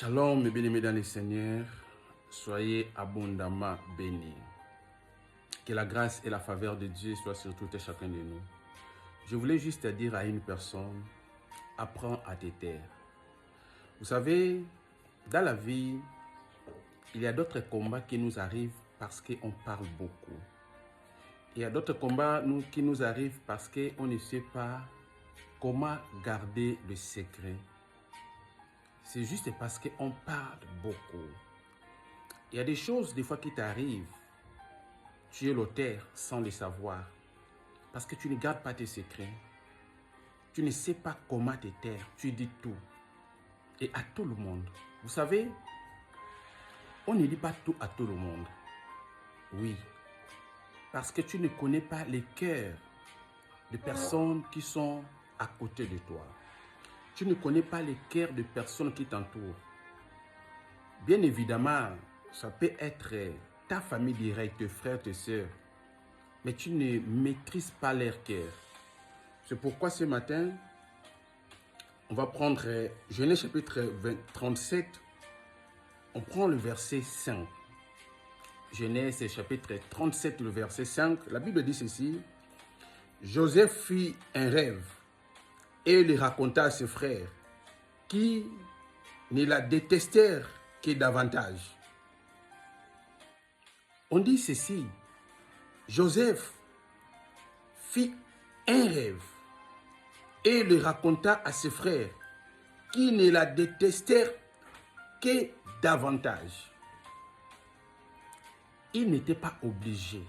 Shalom, mes bien-aimés dans le Seigneur, soyez abondamment bénis. Que la grâce et la faveur de Dieu soient sur tout et chacun de nous. Je voulais juste dire à une personne, apprends à te taire. Vous savez, dans la vie, il y a d'autres combats qui nous arrivent parce qu'on parle beaucoup. Il y a d'autres combats qui nous arrivent parce qu'on ne sait pas comment garder le secret. C'est juste parce qu'on parle beaucoup. Il y a des choses des fois qui t'arrivent. Tu es l'auteur sans le savoir. Parce que tu ne gardes pas tes secrets. Tu ne sais pas comment te taire. Tu dis tout. Et à tout le monde. Vous savez, on ne dit pas tout à tout le monde. Oui. Parce que tu ne connais pas les cœurs de personnes qui sont à côté de toi. Tu ne connais pas les cœurs de personnes qui t'entourent. Bien évidemment, ça peut être ta famille directe, tes frères, tes sœurs. Mais tu ne maîtrises pas leur cœur. C'est pourquoi ce matin, on va prendre Genèse chapitre 37. On prend le verset 5. Genèse chapitre 37, le verset 5. La Bible dit ceci. Joseph fit un rêve et le raconta à ses frères qui ne la détestèrent que davantage. On dit ceci. Joseph fit un rêve et le raconta à ses frères qui ne la détestèrent que davantage. Il n'était pas obligé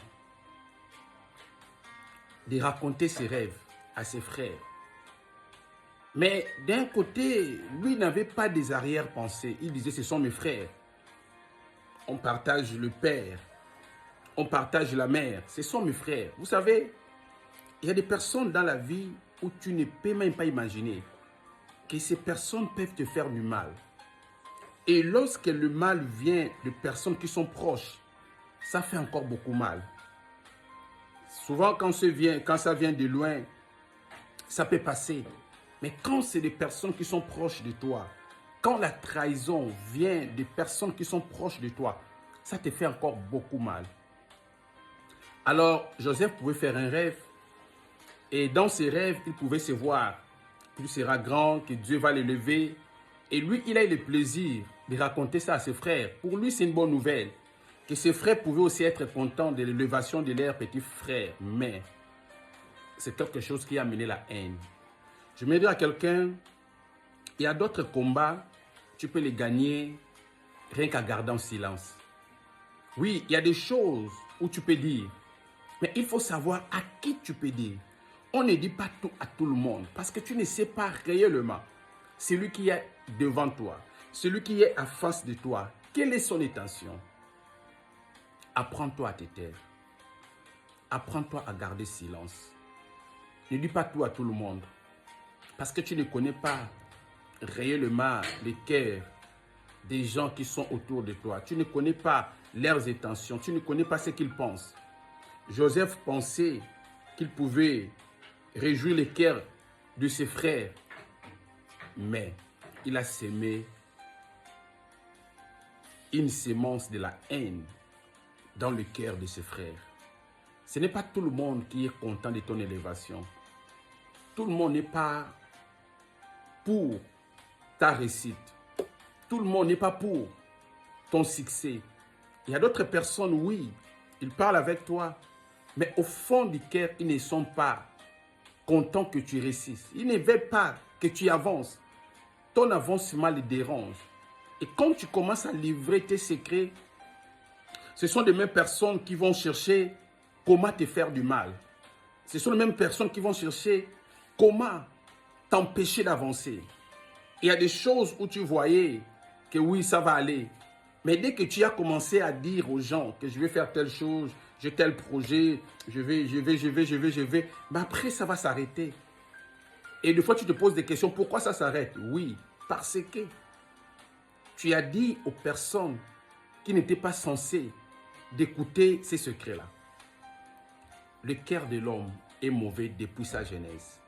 de raconter ses rêves à ses frères. Mais d'un côté, lui n'avait pas des arrière-pensées. Il disait, ce sont mes frères. On partage le père. On partage la mère. Ce sont mes frères. Vous savez, il y a des personnes dans la vie où tu ne peux même pas imaginer que ces personnes peuvent te faire du mal. Et lorsque le mal vient de personnes qui sont proches, ça fait encore beaucoup mal. Souvent, quand ça vient de loin, ça peut passer. Mais quand c'est des personnes qui sont proches de toi, quand la trahison vient des personnes qui sont proches de toi, ça te fait encore beaucoup mal. Alors, Joseph pouvait faire un rêve. Et dans ses rêves, il pouvait se voir qu'il sera grand, que Dieu va l'élever. Et lui, il a eu le plaisir de raconter ça à ses frères. Pour lui, c'est une bonne nouvelle. Que ses frères pouvaient aussi être contents de l'élévation de leur petit frère. Mais c'est quelque chose qui a amené la haine. Je me dis à quelqu'un, il y a d'autres combats, tu peux les gagner rien qu'à garder en silence. Oui, il y a des choses où tu peux dire, mais il faut savoir à qui tu peux dire. On ne dit pas tout à tout le monde, parce que tu ne sais pas réellement celui qui est devant toi, celui qui est en face de toi, quelle est son intention. Apprends-toi à te taire. Apprends-toi à garder silence. Ne dis pas tout à tout le monde. Parce que tu ne connais pas réellement les cœurs des gens qui sont autour de toi. Tu ne connais pas leurs intentions. Tu ne connais pas ce qu'ils pensent. Joseph pensait qu'il pouvait réjouir les cœurs de ses frères. Mais il a sémé une sémence de la haine dans le cœur de ses frères. Ce n'est pas tout le monde qui est content de ton élévation. Tout le monde n'est pas pour ta réussite. Tout le monde n'est pas pour ton succès. Il y a d'autres personnes, oui, ils parlent avec toi, mais au fond du cœur, ils ne sont pas contents que tu réussisses. Ils ne veulent pas que tu avances. Ton avancement les dérange. Et quand tu commences à livrer tes secrets, ce sont les mêmes personnes qui vont chercher comment te faire du mal. Ce sont les mêmes personnes qui vont chercher comment t'empêcher d'avancer. Il y a des choses où tu voyais que oui, ça va aller. Mais dès que tu as commencé à dire aux gens que je vais faire telle chose, j'ai tel projet, je vais, mais après ça va s'arrêter. Et des fois tu te poses des questions, pourquoi ça s'arrête? Oui, parce que tu as dit aux personnes qui n'étaient pas censées d'écouter ces secrets-là. Le cœur de l'homme est mauvais depuis sa genèse.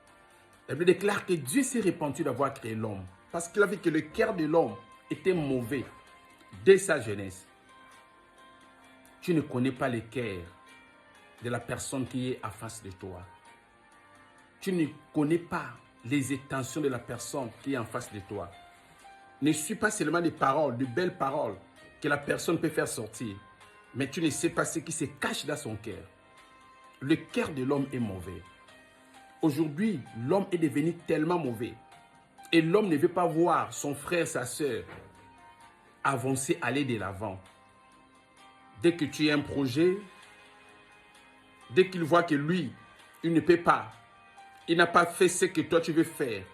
La Bible déclare que Dieu s'est repenti d'avoir créé l'homme. Parce qu'il a vu que le cœur de l'homme était mauvais dès sa jeunesse, tu ne connais pas le cœur de la personne qui est en face de toi. Tu ne connais pas les intentions de la personne qui est en face de toi. Ne suis pas seulement des paroles, de belles paroles que la personne peut faire sortir, mais tu ne sais pas ce qui se cache dans son cœur. Le cœur de l'homme est mauvais. Aujourd'hui, l'homme est devenu tellement mauvais. Et l'homme ne veut pas voir son frère, sa soeur avancer, aller de l'avant. Dès que tu as un projet, dès qu'il voit que lui, il ne peut pas, il n'a pas fait ce que toi tu veux faire,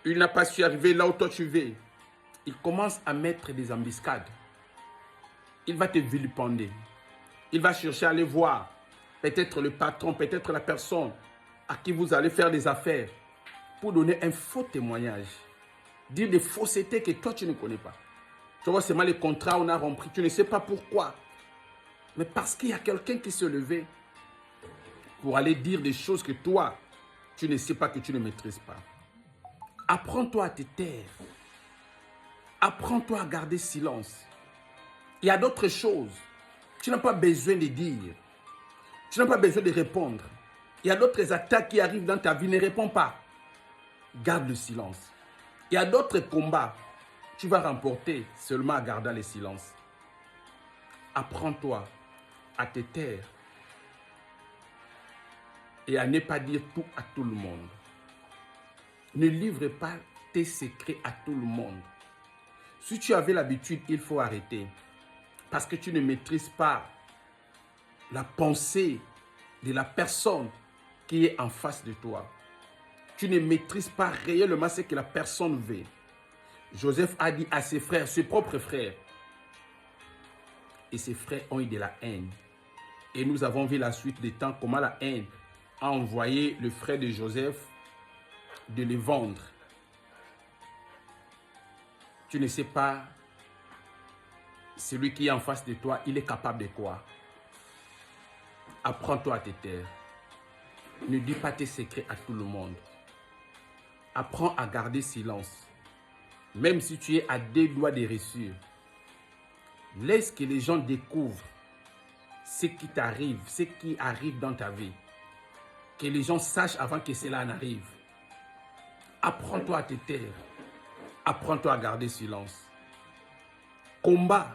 il n'a pas su arriver là où toi tu veux, il commence à mettre des embuscades. Il va te vilipender. Il va chercher à aller voir peut-être le patron, peut-être la personne à qui vous allez faire des affaires pour donner un faux témoignage. Dire des faussetés que toi tu ne connais pas. Tu vois seulement les contrats on a remplis, tu ne sais pas pourquoi. Mais parce qu'il y a quelqu'un qui s'est levé pour aller dire des choses que toi, tu ne sais pas, que tu ne maîtrises pas. Apprends-toi à te taire. Apprends-toi à garder silence. Il y a d'autres choses. Tu n'as pas besoin de dire. Tu n'as pas besoin de répondre. Il y a d'autres attaques qui arrivent dans ta vie. Ne réponds pas. Garde le silence. Il y a d'autres combats. Tu vas remporter seulement en gardant le silence. Apprends-toi à te taire et à ne pas dire tout à tout le monde. Ne livre pas tes secrets à tout le monde. Si tu avais l'habitude, il faut arrêter. Parce que tu ne maîtrises pas la pensée de la personne qui est en face de toi. Tu ne maîtrises pas réellement ce que la personne veut. Joseph a dit à ses frères, ses propres frères, et ses frères ont eu de la haine. Et nous avons vu la suite des temps, comment la haine a envoyé le frère de Joseph de le vendre. Tu ne sais pas, celui qui est en face de toi, il est capable de quoi? Apprends-toi à te taire. Ne dis pas tes secrets à tout le monde. Apprends à garder silence. Même si tu es à 2 doigts de réussir. Laisse que les gens découvrent ce qui t'arrive, ce qui arrive dans ta vie. Que les gens sachent avant que cela n'arrive. Apprends-toi à te taire. Apprends-toi à garder silence. Combat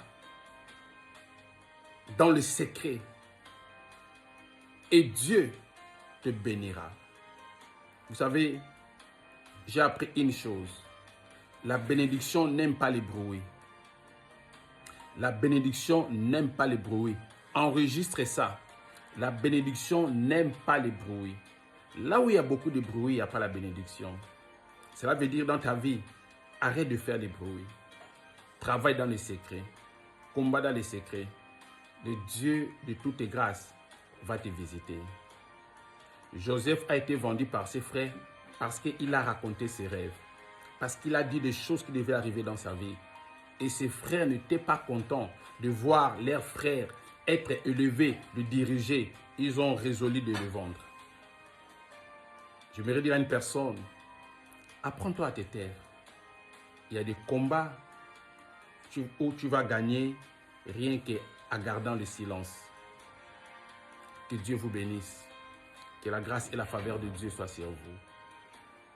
dans le secret. Et Dieu te bénira. Vous savez, j'ai appris une chose. La bénédiction n'aime pas les bruits. La bénédiction n'aime pas les bruits. Enregistre ça. La bénédiction n'aime pas les bruits. Là où il y a beaucoup de bruit, il n'y a pas la bénédiction. Cela veut dire dans ta vie, arrête de faire des bruits. Travaille dans les secrets. Combat dans les secrets. Le Dieu de toutes tes grâces va te visiter. Joseph a été vendu par ses frères parce qu'il a raconté ses rêves. Parce qu'il a dit des choses qui devaient arriver dans sa vie. Et ses frères n'étaient pas contents de voir leurs frères être élevés, de diriger. Ils ont résolu de le vendre. Je voudrais dire à une personne, apprends-toi à te taire. Il y a des combats où tu vas gagner rien qu'en gardant le silence. Que Dieu vous bénisse. Que la grâce et la faveur de Dieu soient sur vous.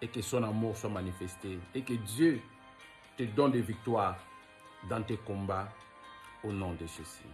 Et que son amour soit manifesté. Et que Dieu te donne des victoires dans tes combats au nom de Jésus.